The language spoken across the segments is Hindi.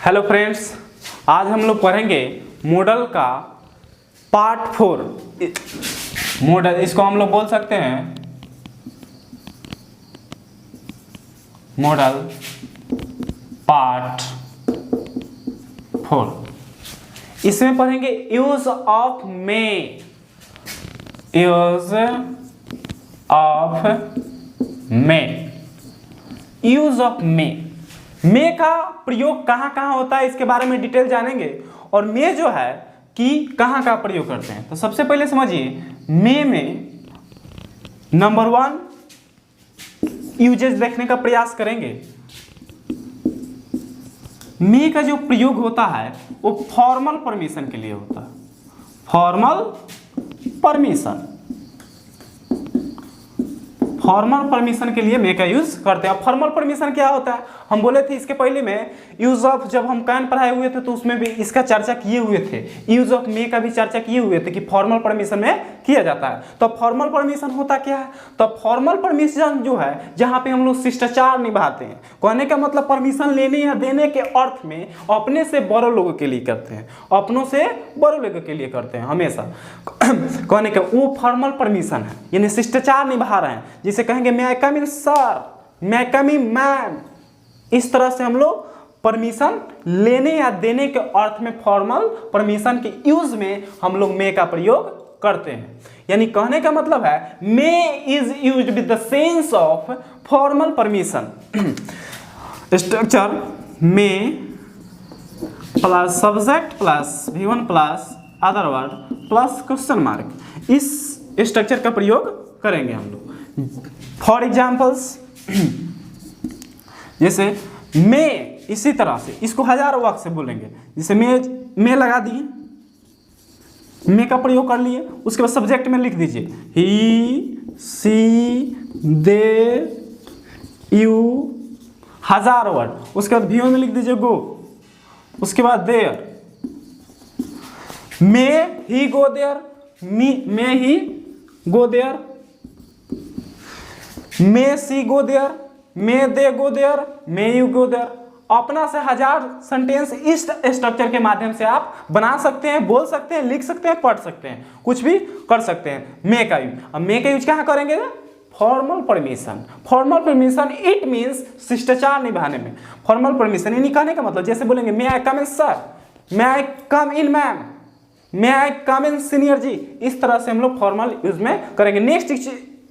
हेलो फ्रेंड्स, आज हम लोग पढ़ेंगे मॉडल का पार्ट 4। मॉडल इसको हम लोग बोल सकते हैं मॉडल पार्ट 4। इसमें पढ़ेंगे use of may. Use of may. Use of may. May का प्रयोग कहाँ कहाँ होता है इसके बारे में डिटेल जानेंगे। और मे जो है कि कहाँ कहाँ प्रयोग करते हैं। तो सबसे पहले समझिए मे में नंबर 1 यूजेस देखने का प्रयास करेंगे। मे का जो प्रयोग होता है वो फॉर्मल परमिशन के लिए होता है। Formal permission. फॉर्मल परमिशन के लिए मे का यूज करते हैं। फॉर्मल परमिशन क्या होता है हम बोले थे इसके पहले में। यूज ऑफ जब हम कैन पढ़ाए हुए थे तो उसमें भी इसका चर्चा किए हुए थे। यूज ऑफ मे का भी चर्चा किए हुए थे कि फॉर्मल परमिशन में किया जाता है। तो फॉर्मल परमिशन होता क्या है? तो फॉर्मल परमिशन जो है जहां पे हम लोग शिष्टाचार निभाते हैं। कहने का मतलब परमिशन लेने या देने के अर्थ में अपने से बड़े लोगों के लिए करते हैं। अपनों से बड़े लोगों के लिए करते हैं हमेशा। कहने का वो फॉर्मल परमिशन है, यानी शिष्टाचार निभा रहे हैं। जिसे कहेंगे मे I come in sir, may I come in ma'am. इस तरह से हम लोग परमिशन लेने या देने के अर्थ में फॉर्मल परमिशन के यूज में हम लोग मे का प्रयोग करते हैं। यानी कहने का मतलब है may is used with the sense of formal permission. Structure may plus subject plus V1 plus other word plus question mark. इस स्ट्रक्चर का प्रयोग करेंगे हम लोग। फॉर एग्जाम्पल्स जैसे मे, इसी तरह से इसको हजारों वाक्य से बोलेंगे। जैसे मे लगा दिए, मे का प्रयोग कर लिए। उसके बाद सब्जेक्ट में लिख दीजिए ही सी दे यू, हजारों वर्ड। उसके बाद V1 में लिख दीजिए गो। उसके बाद there, may he go there, may he go there, may she go there, may they go there, may you go there. अपना से हजार सेंटेंस इस स्ट्रक्चर के माध्यम से आप बना सकते हैं, बोल सकते हैं, लिख सकते हैं, पढ़ सकते हैं, कुछ भी कर सकते हैं मे का यूज। अब मे का यूज कहाँ करेंगे? Formal permission. Formal permission it means शिष्टाचार निभाने में। फॉर्मल परमिशन यानी कहने का मतलब जैसे बोलेंगे may I come in sir, may I come in ma'am, may I come in senior ji. इस तरह से हम लोग फॉर्मल यूज में करेंगे। नेक्स्ट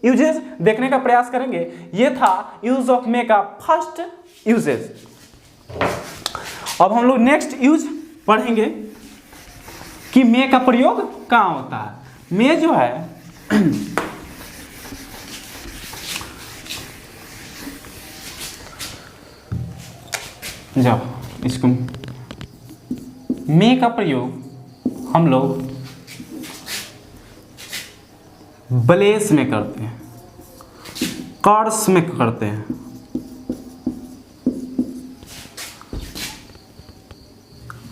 यूजेस देखने का प्रयास करेंगे। ये था यूज ऑफ मे का फर्स्ट यूजेस। अब हम लोग नेक्स्ट यूज पढ़ेंगे कि मे का प्रयोग कहाँ होता है। मे जो है जब इसको मे का प्रयोग हम लोग ब्लेस में करते हैं, कर्स में करते हैं।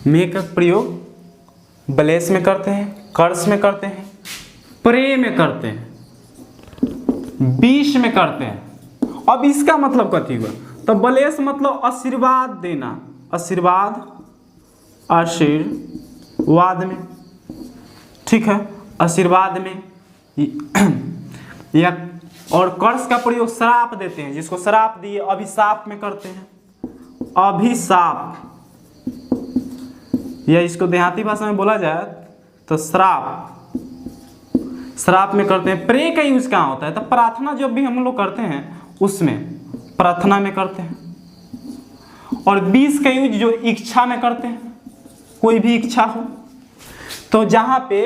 मे का प्रयोग ब्लेस में करते हैं, कर्स में करते हैं, प्रे में करते हैं, बीश में करते हैं। अब इसका मतलब कथी हुआ? तो ब्लेस मतलब आशीर्वाद देना, आशीर्वाद, आशीर्वाद में, ठीक है, आशीर्वाद में। या और कर्स का प्रयोग श्राप देते हैं, जिसको श्राप दिए, अभिशाप में करते हैं, अभिशाप। या इसको देहाती भाषा में बोला जाए तो श्राप, श्राप में करते हैं। प्रे का यूज कहाँ होता है? तो प्रार्थना जब भी हम लोग करते हैं उसमें प्रार्थना में करते हैं। और बीस का यूज जो इच्छा में करते हैं, कोई भी इच्छा हो। तो जहां पे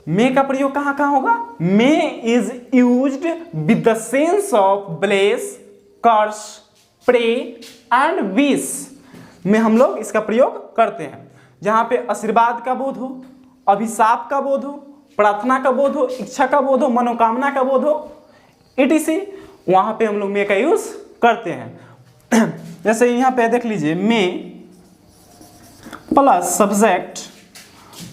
मे का प्रयोग कहाँ कहाँ होगा? May is used with the sense of bless, curse, pray and wish में हम लोग इसका प्रयोग करते हैं। जहां पे आशीर्वाद का बोध हो, अभिशाप का बोध हो, प्रार्थना का बोध हो, इच्छा का बोध हो, मनोकामना का बोध हो, etc, वहां पे हम लोग मे का यूज करते हैं। जैसे यहां पे देख लीजिए may plus subject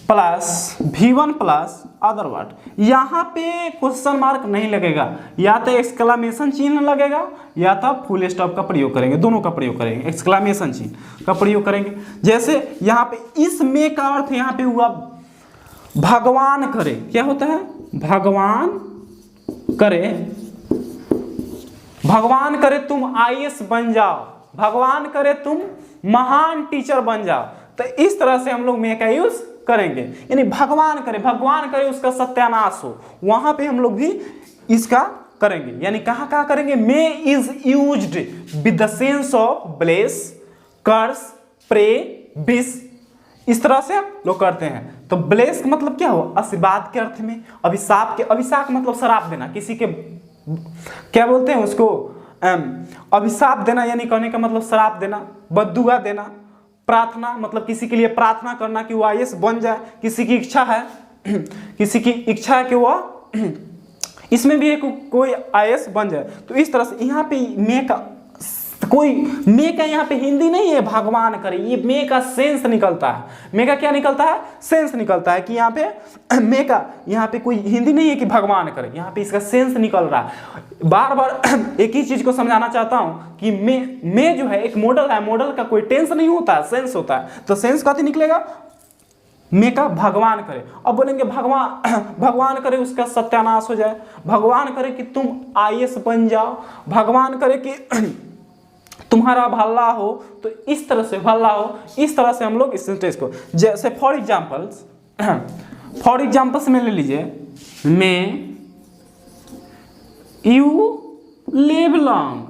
plus V1 plus other word. यहाँ पे क्वेश्चन मार्क नहीं लगेगा, या तो एक्सक्लामेशन चिन्ह लगेगा या तो फुल स्टॉप का प्रयोग करेंगे, दोनों का प्रयोग करेंगे, एक्सक्लामेशन चिन्ह का प्रयोग करेंगे। जैसे यहाँ पे इस में का अर्थ यहाँ पे हुआ भगवान करे, क्या होता है, भगवान करे, भगवान करे तुम IAS बन जाओ, भगवान करे तुम महान टीचर बन जाओ। तो इस तरह से हम लोग मे का यूज करेंगे, यानी भगवान करे उसका सत्यानाश हो, वहां पे हम लोग भी इसका करेंगे। यानी कहां कहां करेंगे, may is used with the sense of bless, curse, pray, wish, इस तरह से हम लोग करते हैं। तो ब्लेस का मतलब क्या हो, आशीर्वाद के अर्थ में, अभिशाप के, अभिशाप मतलब शराप देना, किसी के क्या बोलते हैं उसको, अभिशाप देना, यानी कहने का मतलब शराप देना, बद्दुआ देना, प्रार्थना मतलब किसी के लिए प्रार्थना करना कि वो IAS बन जाए, किसी की इच्छा है किसी की इच्छा है कि वो इसमें भी एक कोई IAS बन जाए। तो इस तरह से यहाँ पे मे का कोई मे का यहाँ पे हिंदी नहीं है भगवान करे, ये मे का सेंस निकलता है। मे का क्या निकलता है, सेंस निकलता है कि यहाँ पे मे का यहाँ पे कोई हिंदी नहीं है कि भगवान करे, यहाँ पे इसका सेंस निकल रहा है। बार बार एक ही चीज को समझाना चाहता हूँ कि मे जो है एक मॉडल है, मॉडल का कोई टेंस नहीं होता है, सेंस होता है। तो सेंस कथी निकलेगा, मे का भगवान करे। अब बोलेंगे भगवान करे उसका सत्यानाश हो जाए, भगवान करे कि तुम IAS बन जाओ, भगवान करे कि तुम्हारा भला हो, तो इस तरह से भला हो, इस तरह से हम लोग इस सेंटेंस को, जैसे फॉर एग्जाम्पल्स में ले लीजिए, may you live long,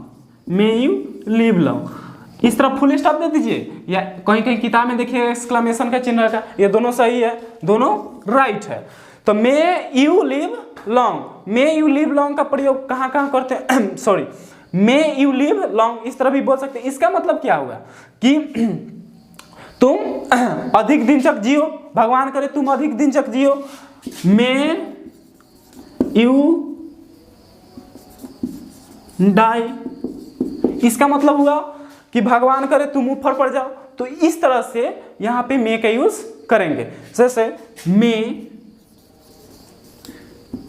may you live long, इस तरह फुल स्टॉप दे दीजिए, या कहीं कहीं किताब में देखिए एक्सक्लेमेशन का चिन्ह का, ये दोनों सही है, दोनों राइट है। तो may you live long, may you live long का प्रयोग कहाँ कहाँ करते हैं sorry, may you live long इस तरह भी बोल सकते हैं। इसका मतलब क्या होगा कि तुम अधिक दिन तक जियो, भगवान करे तुम अधिक दिन तक जियो, मे यू डाई, इसका मतलब हुआ कि भगवान करे तुम ऊपर पड़ जाओ। तो इस तरह से यहां पे मे का यूज करेंगे। जैसे may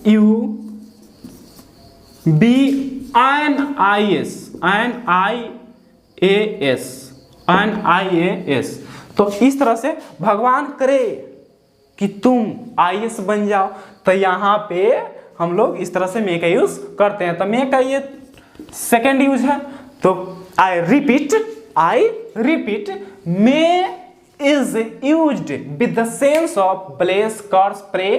you be an IAS, तो इस तरह से भगवान करे कि तुम IAS बन जाओ। तो यहाँ पे हम लोग इस तरह से मे का यूज करते हैं। तो मे का ये सेकेंड यूज है। तो I repeat may is used with the sense of bless, curse, pray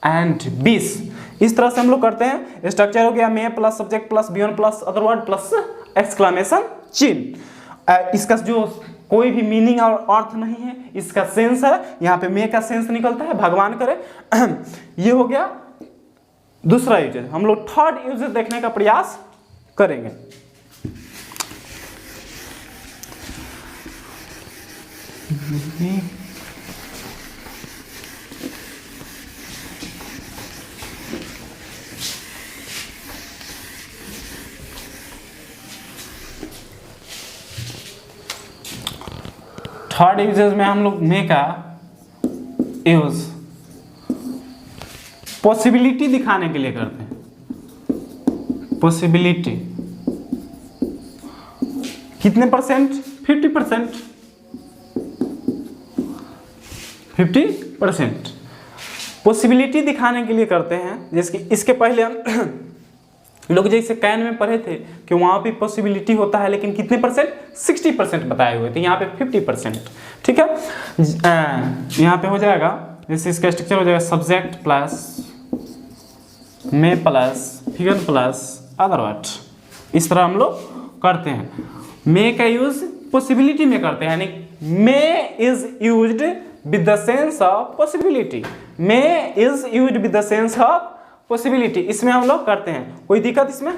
and wish. इस तरह से हम लोग करते हैं। स्ट्रक्चर हो गया may plus subject plus V1 plus other word plus exclamation चिन्ह। इसका जो कोई भी मीनिंग और अर्थ नहीं है, इसका सेंस है। यहाँ पे मे का सेंस निकलता है, भगवान करे। ये हो गया दूसरा यूजेज। हम लोग थर्ड यूजेज देखने का प्रयास करेंगे। थर्ड यूजेज में हम लोग मे का यूज पॉसिबिलिटी दिखाने के लिए करते हैं। पॉसिबिलिटी कितने परसेंट? 50%। 50% पॉसिबिलिटी दिखाने के लिए करते हैं। जैसे कि इसके पहले हम लोग जैसे कैन में पढ़े थे कि वहाँ पे पॉसिबिलिटी होता है, लेकिन कितने परसेंट? 60% बताए हुए थे। यहाँ पे 50%। ठीक है, यहाँ पे हो जाएगा जैसे इसका स्ट्रक्चर हो जाएगा subject plus may plus V1 plus other word. इस तरह हम लोग करते हैं। मे का यूज पॉसिबिलिटी में करते हैं, यानी may is used with the sense of possibility. May is used with the sense of possibility, इसमें हम लोग करते हैं। कोई दिक्कत इसमें?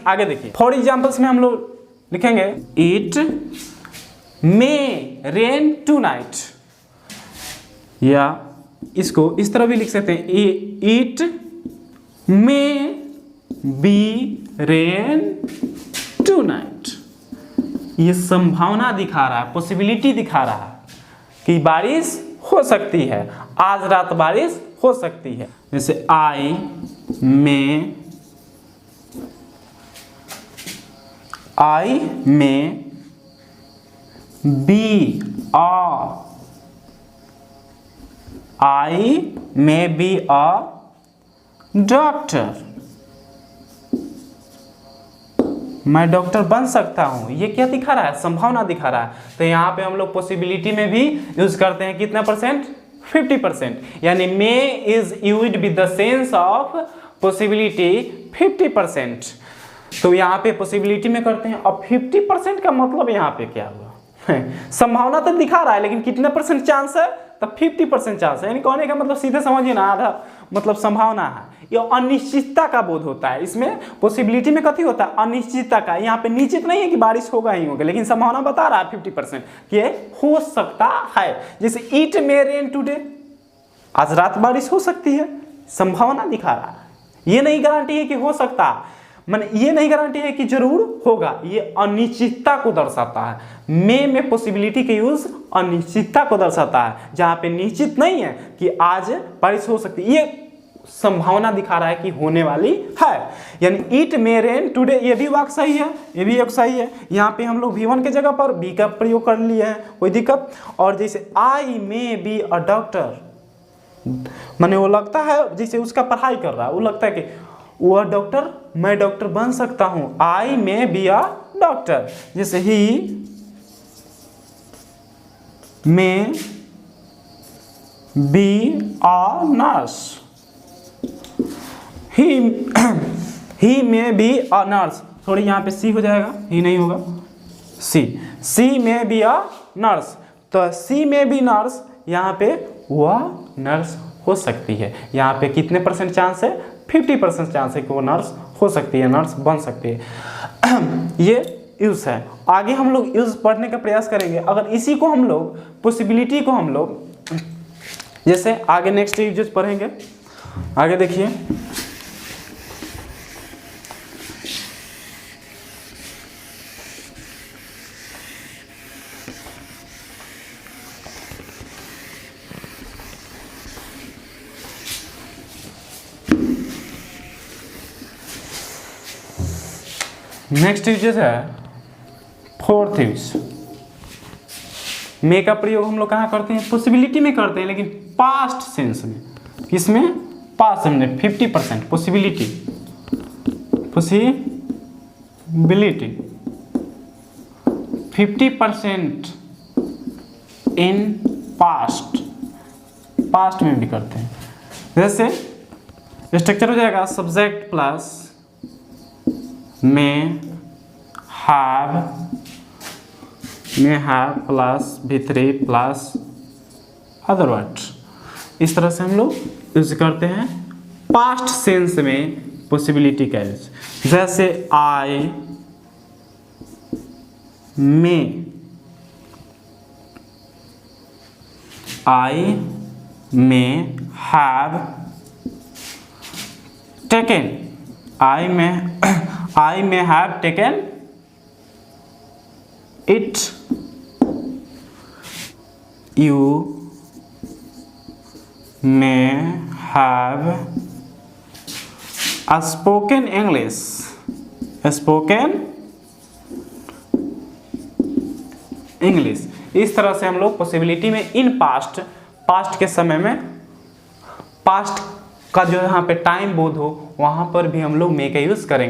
आगे देखिए, फॉर एग्जाम्पल्स में हम लोग लिखेंगे इट मे रेन टुनाइट, या इसको इस तरह भी लिख सकते हैं it may be rain tonight. ये संभावना दिखा रहा है, पॉसिबिलिटी दिखा रहा है कि बारिश हो सकती है आज रात बारिश हो सकती है। जैसे आई में बी अ डॉक्टर, मैं डॉक्टर बन सकता हूं। ये क्या दिखा रहा है? संभावना दिखा रहा है। तो यहाँ पे हम लोग पॉसिबिलिटी में भी यूज करते हैं कितना परसेंट? 50%। यानी may is used with the sense of possibility 50%। तो यहाँ पे पॉसिबिलिटी में करते हैं। अब 50% का मतलब यहाँ पे क्या हुआ? संभावना तो दिखा रहा है, लेकिन कितना परसेंट चांस है? तब 50% चांस है। यानी कहने का मतलब सीधे समझिए ना, आधा मतलब संभावना है। ये अनिश्चितता का बोध होता है। इसमें पॉसिबिलिटी में कथी होता है? अनिश्चितता का। यहाँ पे निश्चित नहीं है कि बारिश होगा ही होगा, लेकिन संभावना बता रहा है 50% कि ये हो सकता है। जैसे इट मे रेन टुडे, आज रात बारिश हो सकती है, संभावना दिखा रहा है। ये नहीं गारंटी है कि हो सकता, माने ये नहीं गारंटी है कि जरूर होगा। ये अनिश्चितता को दर्शाता है। मे में पॉसिबिलिटी के यूज अनिश्चितता को दर्शाता है, जहां पे निश्चित नहीं है कि आज बारिश हो सकती है, ये संभावना दिखा रहा है कि होने वाली है। यानी इट मे रेन टुडे, ये भी वाक्य सही है, ये भी एक सही है। यहाँ पे हम लोग V1 के जगह पर बी का प्रयोग कर लिए हैं, कोई दिक्कत। और जैसे I may be a doctor, माने वो लगता है जैसे उसका पढ़ाई कर रहा है, वो लगता है कि वह डॉक्टर, मैं डॉक्टर बन सकता हूं। I may be a doctor. जैसे he may be a nurse, he may be a nurse. थोड़ी यहाँ पे सी हो जाएगा, ही नहीं होगा, सी मे बी अ नर्स। तो सी मे बी नर्स, यहाँ पे वह नर्स हो सकती है। यहाँ पे कितने परसेंट चांस है? 50% चांस है कि वो नर्स हो सकती है, नर्स बन सकती है। ये यूज है। आगे हम लोग यूज पढ़ने का प्रयास करेंगे। अगर इसी को हम लोग पॉसिबिलिटी को हम लोग जैसे आगे नेक्स्ट यूजेस पढ़ेंगे। आगे देखिए, नेक्स्ट यूजेस है फोर्थ यूज। मे का प्रयोग हम लोग कहाँ करते हैं? पॉसिबिलिटी में करते हैं, लेकिन पास्ट सेंस में। किसमें? पास्ट में 50% possibility, possibility 50% in past, past में भी करते हैं। जैसे स्ट्रक्चर हो जाएगा subject plus may have plus V3 plus other word. इस तरह से हम लोग यूज करते हैं पास्ट सेंस में पॉसिबिलिटी का यूज। जैसे I may have taken, I may have taken it. You may have spoken English. इस तरह से हम लोग पॉसिबिलिटी में इन पास्ट के समय में, पास्ट का जो यहाँ पे टाइम बोध हो, वहाँ पर भी हम लोग मे का यूज करेंगे।